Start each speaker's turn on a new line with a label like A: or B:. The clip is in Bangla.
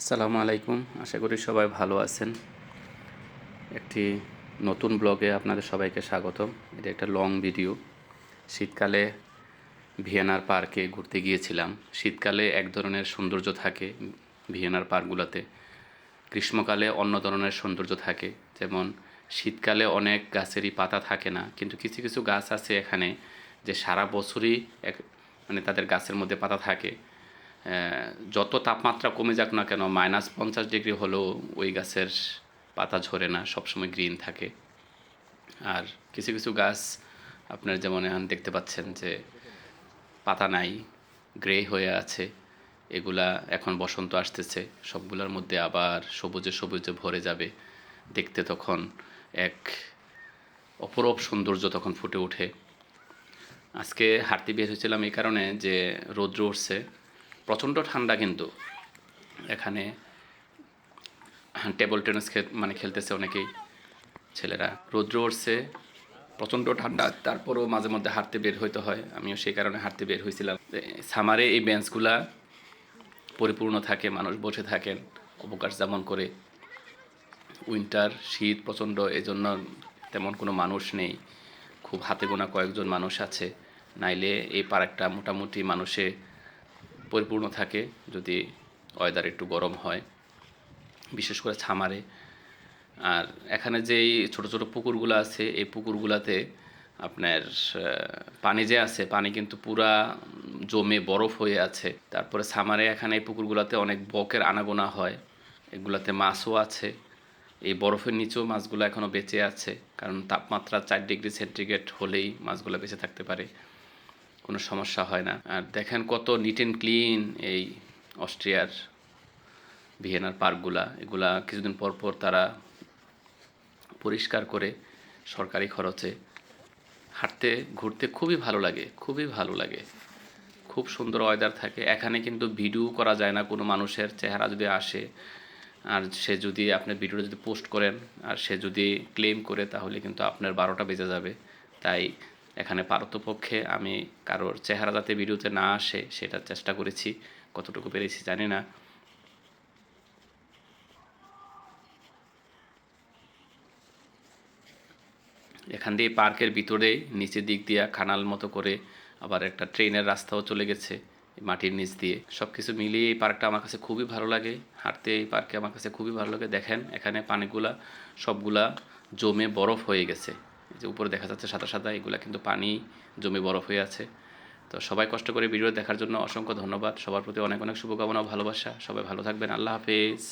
A: আসসালামু আলাইকুম। আশা করি সবাই ভালো আছেন। একটি নতুন ব্লগে আপনাদের সবাইকে স্বাগতম। এটা একটা লং ভিডিও। শীতকালে ভিয়েনার পার্কে ঘুরতে গিয়েছিলাম। শীতকালে এক ধরনের সৌন্দর্য থাকে ভিয়েনার পার্কগুলোতে, গ্রীষ্মকালে অন্য ধরনের সৌন্দর্য থাকে। যেমন শীতকালে অনেক গাছেরই পাতা থাকে না, কিন্তু কিছু কিছু গাছ আছে এখানে যে সারা বছরই এক মানে তাদের গাছের মধ্যে পাতা থাকে। যত তাপমাত্রা কমে যাক না কেন, -50 ডিগ্রি হলেও ওই গাছের পাতা ঝরে না, সবসময় গ্রিন থাকে। আর কিছু কিছু গাছ আপনার যেমন এখন দেখতে পাচ্ছেন যে পাতা নাই, গ্রে হয়ে আছে। এগুলা এখন বসন্ত আসতেছে, সবগুলোর মধ্যে আবার সবুজে সবুজে ভরে যাবে। দেখতে তখন এক অপরূপ সৌন্দর্য তখন ফুটে ওঠে। আজকে হাঁটতে বের হয়েছিলাম এই কারণে যে রৌদ্র উঠছে, প্রচণ্ড ঠান্ডা, কিন্তু এখানে টেবল টেনিস খেলতেছে অনেকেই ছেলেরা। রৌদ্র উঠছে, প্রচণ্ড ঠান্ডা, তারপরেও মাঝে মধ্যে হাঁটতে বের হইতে হয়। আমিও সেই কারণে হাঁটতে বের হয়েছিলাম। সামারে এই বেঞ্চগুলা পরিপূর্ণ থাকে, মানুষ বসে থাকেন অবকাশ যেমন করে। উইন্টার শীত প্রচণ্ড, এই জন্য তেমন কোনো মানুষ নেই, খুব হাতে গোনা কয়েকজন মানুষ আছে। নাইলে এই পার্কটা মোটামুটি মানুষে পরিপূর্ণ থাকে যদি ওয়েদার একটু গরম হয়, বিশেষ করে সামারে। আর এখানে যেই ছোট ছোট পুকুরগুলো আছে, এই পুকুরগুলোতে আপনার পানি যে আছে, পানি কিন্তু পুরা জমে বরফ হয়ে আছে। তারপরে সামারে এখানে এই পুকুরগুলোতে অনেক বকের আনাগোনা হয়, এগুলাতে মাছও আছে। এই বরফের নিচেও মাছগুলো এখনও বেঁচে আছে, কারণ তাপমাত্রা 4 ডিগ্রি সেন্টিগ্রেড হলেই মাছগুলো বেঁচে থাকতে পারে, কোনো সমস্যা হয় না। আর দেখেন কত নিট অ্যান্ড ক্লিন এই অস্ট্রিয়ার ভিয়েনার পার্কগুলা। এগুলা কিছুদিন পর পর তারা পরিষ্কার করে সরকারি খরচে। হাঁটতে ঘুরতে খুবই ভালো লাগে, খুবই ভালো লাগে, খুব সুন্দর ওয়েদার থাকে এখানে। কিন্তু ভিডিও করা যায় না, কোনো মানুষের চেহারা যদি আসে আর সে যদি আপনার ভিডিওটা যদি পোস্ট করেন আর সে যদি ক্লেম করে, তাহলে কিন্তু আপনার 12টা বেজে যাবে। তাই এখানে পারতপক্ষে আমি কারোর চেহারা যাতে ভিডিওতে না আসে সেটার চেষ্টা করেছি, কতটুকু পেরেছি জানি না। এখান দিয়ে পার্কের ভিতরে নিচের দিক দিয়ে খানাল মতো করে আবার একটা ট্রেনের রাস্তাও চলে গেছে মাটির নিচ দিয়ে। সব কিছু মিলিয়ে এই পার্কটা আমার কাছে খুবই ভালো লাগে। হাঁটতে এই পার্কে আমার কাছে খুবই ভালো লাগে। দেখেন এখানে পানিগুলা সবগুলা জমে বরফ হয়ে গেছে, যে উপরে দেখা যাচ্ছে সাদা সাদা, এগুলা কিন্তু পানি জমে বরফ হয়ে আছে। তো সবাই কষ্ট করে ভিডিও দেখার জন্য অসংখ্য ধন্যবাদ। সবার প্রতি অনেক অনেক শুভকামনা ও ভালোবাসা। সবাই ভালো থাকবেন। আল্লাহ হাফেজ।